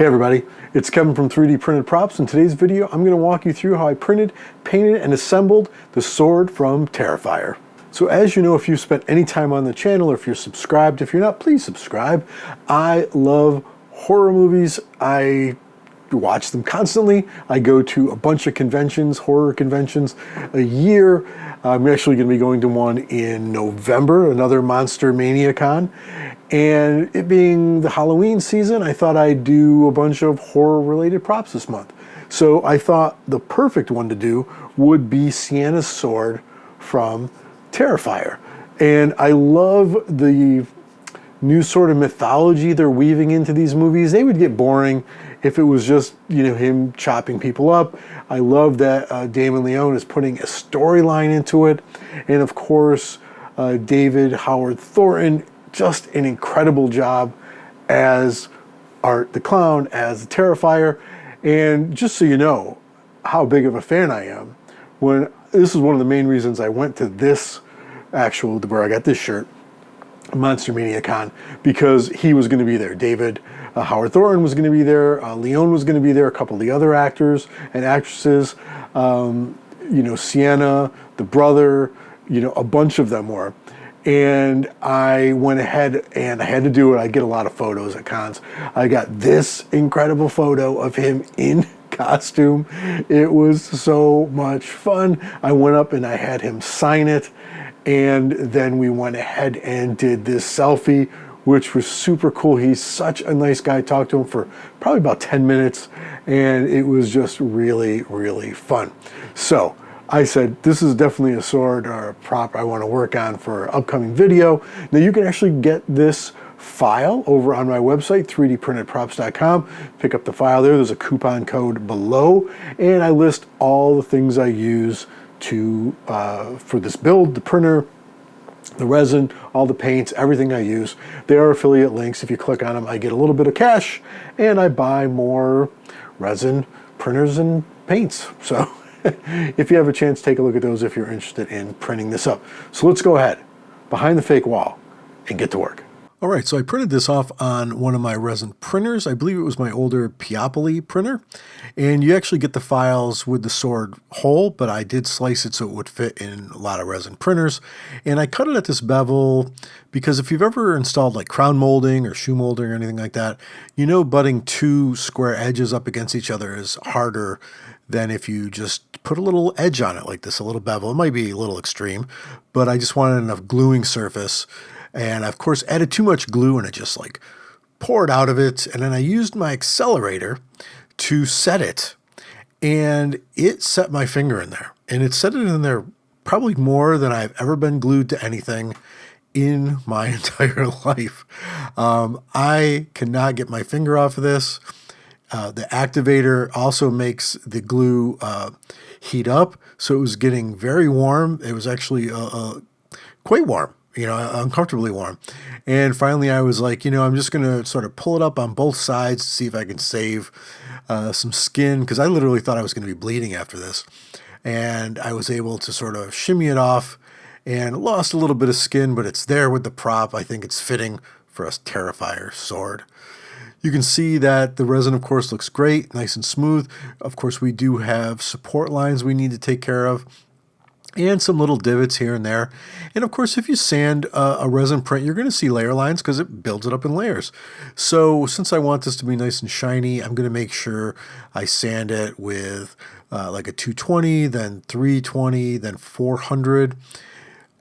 Hey everybody, it's Kevin from 3D Printed Props. In today's video, I'm going to walk you through how I printed, painted, and assembled the sword from Terrifier. So as you know, if you've spent any time on the channel, or if you're subscribed, if you're not, please subscribe. I love horror movies. I watch them constantly. I go to a bunch of conventions, horror conventions, a year. I'm actually going to be going to one in November, another Monster Mania Con. And it being the Halloween season, I thought I'd do a bunch of horror-related props this month. So I thought the perfect one to do would be Sienna's sword from Terrifier. And I love the new sort of mythology they're weaving into these movies. They would get boring if it was just, you know, him chopping people up. I love that Damon Leone is putting a storyline into it. And of course, David Howard Thornton, just an incredible job as Art the Clown, as the Terrifier. And just so you know how big of a fan I am, this is one of the main reasons I went to this where I got this shirt, Monster Mania Con, because he was going to be there. David Howard Thornton was going to be there. Leone was going to be there. A couple of the other actors and actresses. You know, Sienna, the brother. You know, a bunch of them were. And I went ahead and I had to do it. I get a lot of photos at cons. I got this incredible photo of him in costume. It was so much fun. I went up and I had him sign it. And then we went ahead and did this selfie, which was super cool. He's such a nice guy. I talked to him for probably about 10 minutes, and it was just really, really fun. So I said, this is definitely a sword or a prop I want to work on for an upcoming video. Now you can actually get this file over on my website, 3dprintedprops.com. Pick up the file there. There's a coupon code below, and I list all the things I use for this build, the printer, the resin, all the paints, everything I use. They are affiliate links. If you click on them, I get a little bit of cash, and I buy more resin, printers, and paints. So if you have a chance, take a look at those if you're interested in printing this up. So let's go ahead, behind the fake wall, and get to work. All right, so I printed this off on one of my resin printers. I believe it was my older Piopoli printer. And you actually get the files with the sword whole, but I did slice it so it would fit in a lot of resin printers. And I cut it at this bevel because if you've ever installed like crown molding or shoe molding or anything like that, you know butting two square edges up against each other is harder than if you just put a little edge on it like this, a little bevel. It might be a little extreme, but I just wanted enough gluing surface. And I, of course, added too much glue and it just like poured out of it. And then I used my accelerator to set it, and it set my finger in there. And it set it in there probably more than I've ever been glued to anything in my entire life. I cannot get my finger off of this. The activator also makes the glue heat up. So it was getting very warm. It was actually quite warm. You know, uncomfortably warm. And finally I was like, you know, I'm just going to sort of pull it up on both sides to see if I can save some skin, because I literally thought I was going to be bleeding after this. And I was able to sort of shimmy it off and lost a little bit of skin, but it's there with the prop. I think it's fitting for a Terrifier sword. You can see that the resin, of course, looks great, nice and smooth. Of course, we do have support lines we need to take care of, and some little divots here and there. And of course, if you sand a resin print, you're going to see layer lines because it builds it up in layers. So since I want this to be nice and shiny, I'm going to make sure I sand it with like a 220, then 320, then 400.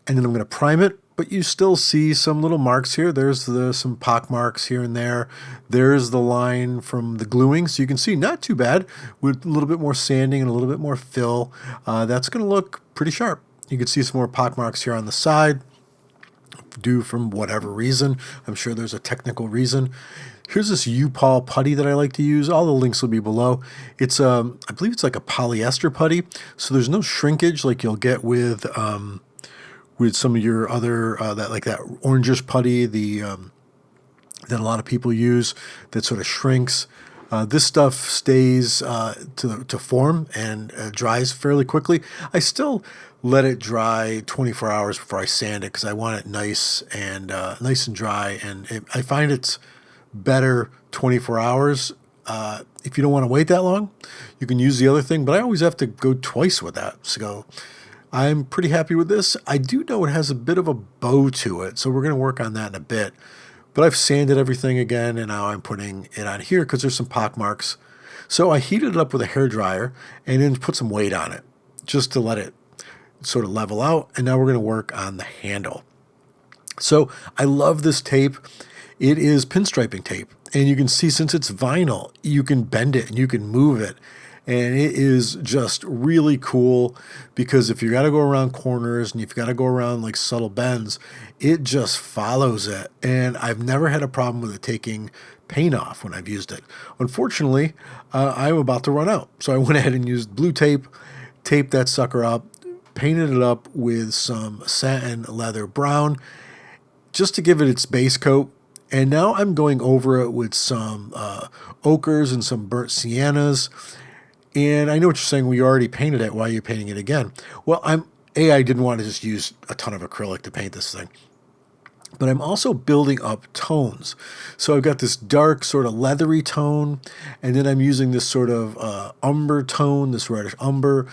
And then I'm going to prime it. But you still see some little marks here. There's some pock marks here and there. There's the line from the gluing. So you can see not too bad with a little bit more sanding and a little bit more fill. That's going to look pretty sharp. You can see some more pock marks here on the side, due from whatever reason. I'm sure there's a technical reason. Here's this U-Paul putty that I like to use. All the links will be below. It's I believe it's like a polyester putty. So there's no shrinkage like you'll get with some of your other, that orangish putty, that a lot of people use that sort of shrinks. This stuff stays to form and dries fairly quickly. I still let it dry 24 hours before I sand it because I want it nice and dry. And I find it's better 24 hours if you don't want to wait that long, you can use the other thing, but I always have to go twice with that. So I'm pretty happy with this. I do know it has a bit of a bow to it, so we're going to work on that in a bit. But I've sanded everything again, and now I'm putting it on here because there's some pock marks. So I heated it up with a hairdryer and then put some weight on it just to let it sort of level out. And now we're going to work on the handle. So I love this tape. It is pinstriping tape. And you can see, since it's vinyl, you can bend it and you can move it. And it is just really cool because if you got to go around corners and you've got to go around like subtle bends, it just follows it. And I've never had a problem with it taking paint off when I've used it. Unfortunately, I'm about to run out. So I went ahead and used blue tape, taped that sucker up, painted it up with some satin leather brown just to give it its base coat. And now I'm going over it with some ochres and some burnt siennas. And I know what you're saying. We already painted it. Why are you painting it again? Well, I didn't want to just use a ton of acrylic to paint this thing. But I'm also building up tones. So I've got this dark sort of leathery tone. And then I'm using this sort of umber tone, this reddish umber.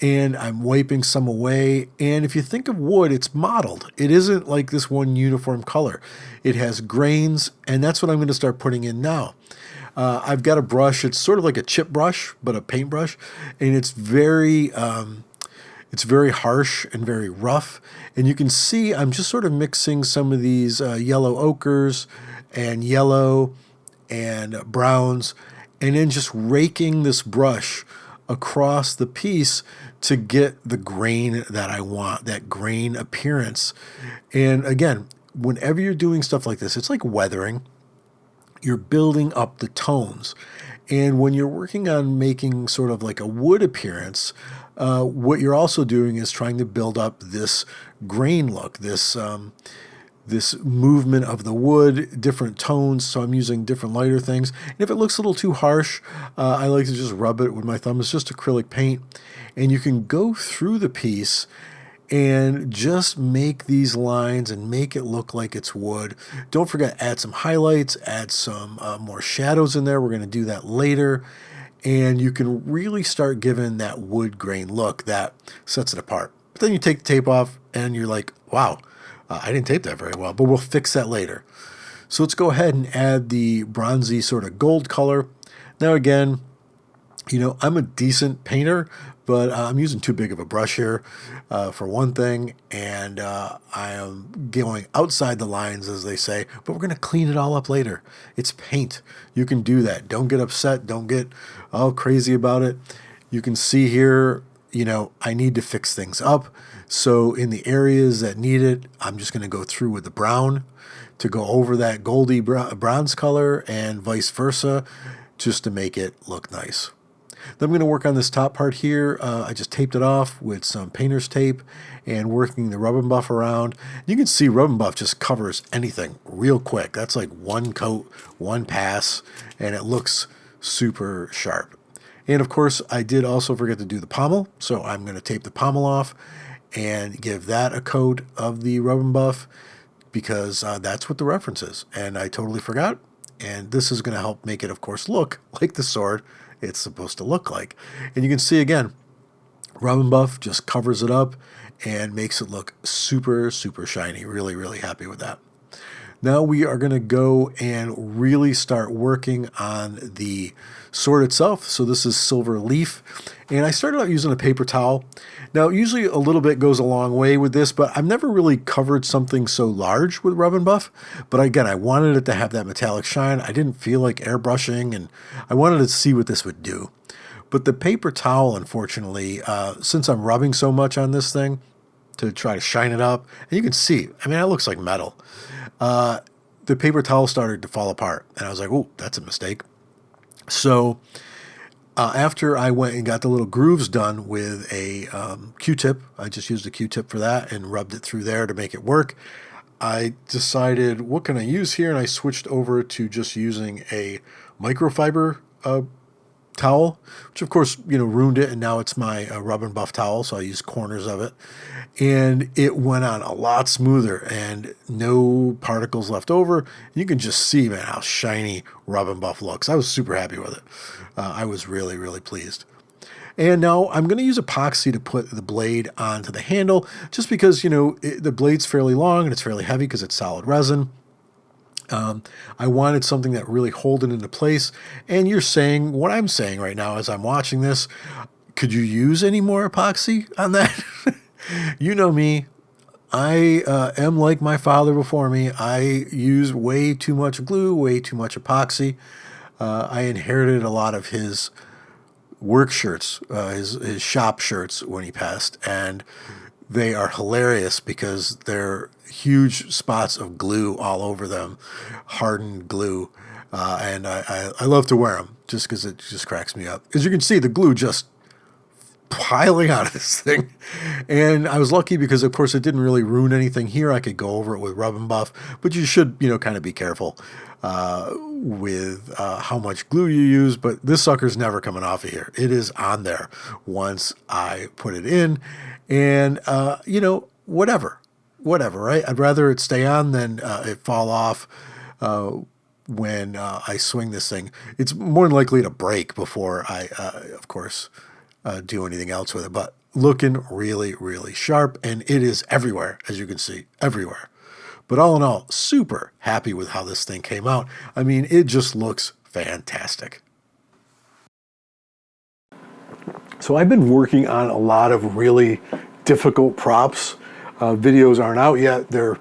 And I'm wiping some away. And if you think of wood, it's mottled. It isn't like this one uniform color. It has grains. And that's what I'm going to start putting in now. I've got a brush. It's sort of like a chip brush, but a paintbrush, and it's very harsh and very rough. And you can see I'm just sort of mixing some of these yellow ochres and yellow and browns, and then just raking this brush across the piece to get the grain that I want, that grain appearance. And again, whenever you're doing stuff like this, it's like weathering. You're building up the tones. And when you're working on making sort of like a wood appearance, what you're also doing is trying to build up this grain look, this movement of the wood, different tones. So I'm using different lighter things. And if it looks a little too harsh, I like to just rub it with my thumb. It's just acrylic paint. And you can go through the piece and just make these lines and make it look like it's wood. Don't forget, add some highlights, add some more shadows in there. We're going to do that later. And you can really start giving that wood grain look that sets it apart. But then you take the tape off and you're like, wow, I didn't tape that very well, but we'll fix that later. So let's go ahead and add the bronzy sort of gold color. Now again, you know, I'm a decent painter, but I'm using too big of a brush here for one thing, and I am going outside the lines, as they say, but we're going to clean it all up later. It's paint. You can do that. Don't get upset. Don't get all crazy about it. You can see here, you know, I need to fix things up. So in the areas that need it, I'm just going to go through with the brown to go over that goldy bronze color and vice versa, just to make it look nice. Then I'm going to work on this top part here. I just taped it off with some painter's tape and working the rub and buff around. You can see rub and buff just covers anything real quick. That's like one coat, one pass, and it looks super sharp. And of course, I did also forget to do the pommel, so I'm going to tape the pommel off and give that a coat of the rub and buff because that's what the reference is. And I totally forgot. And this is going to help make it, of course, look like the sword it's supposed to look like. And you can see again, rub and buff just covers it up and makes it look super, super shiny. Really, really happy with that. Now we are going to go and really start working on the sword itself. So this is silver leaf. And I started out using a paper towel. Now, usually a little bit goes a long way with this, but I've never really covered something so large with rub and buff. But again, I wanted it to have that metallic shine. I didn't feel like airbrushing, and I wanted to see what this would do. But the paper towel, unfortunately, since I'm rubbing so much on this thing to try to shine it up, and you can see, I mean, it looks like metal. The paper towel started to fall apart, and I was like, oh, that's a mistake. So after I went and got the little grooves done with a Q-tip, I just used a Q-tip for that and rubbed it through there to make it work. I decided, what can I use here? And I switched over to just using a microfiber towel, which of course, you know, ruined it, and now it's my rub and buff towel, so I use corners of it, and it went on a lot smoother and no particles left over. You can just see, man, how shiny rub and buff looks. I was super happy with it. I was really, really pleased. And now I'm going to use epoxy to put the blade onto the handle, just because, you know, the blade's fairly long and it's fairly heavy because it's solid resin. I wanted something that really held it into place. And you're saying what I'm saying right now as I'm watching this. Could you use any more epoxy on that? You know me. I am like my father before me. I use way too much glue, way too much epoxy. I inherited a lot of his work shirts, his shop shirts when he passed, and they are hilarious because they're huge spots of glue all over them, hardened glue, and I love to wear them just because it just cracks me up. As you can see, the glue just piling out of this thing, and I was lucky because of course it didn't really ruin anything here. I could go over it with rub and buff, but you should, you know, kind of be careful with how much glue you use. But this sucker's never coming off of here. It is on there once I put it in, and you know, whatever, right? I'd rather it stay on than it fall off when I swing this thing. It's more than likely to break before I, of course, do anything else with it. But looking really, really sharp, and it is everywhere, as you can see, everywhere. But all in all, super happy with how this thing came out. I mean, it just looks fantastic. So I've been working on a lot of really difficult props. Videos aren't out yet. They're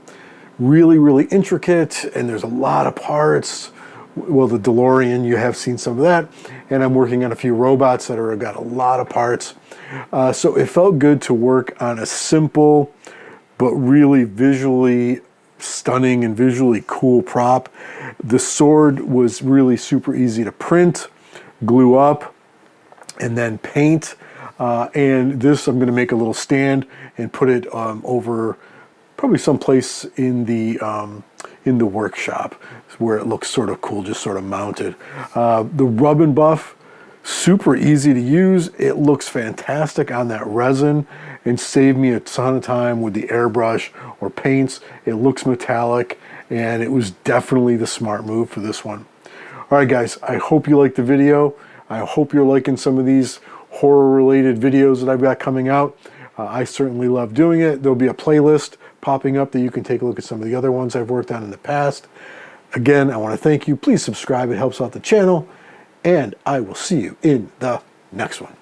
really, really intricate, and there's a lot of parts. Well, the DeLorean, you have seen some of that. And I'm working on a few robots that have got a lot of parts. So it felt good to work on a simple, but really visually stunning and visually cool prop. The sword was really super easy to print, glue up, and then paint. And this, I'm going to make a little stand and put it over probably someplace in the workshop where it looks sort of cool, just sort of mounted. The rub and buff, super easy to use. It looks fantastic on that resin and saved me a ton of time with the airbrush or paints. It looks metallic, and it was definitely the smart move for this one. All right, guys, I hope you liked the video. I hope you're liking some of these horror-related videos that I've got coming out. I certainly love doing it. There'll be a playlist popping up that you can take a look at some of the other ones I've worked on in the past. Again, I want to thank you. Please subscribe. It helps out the channel. And I will see you in the next one.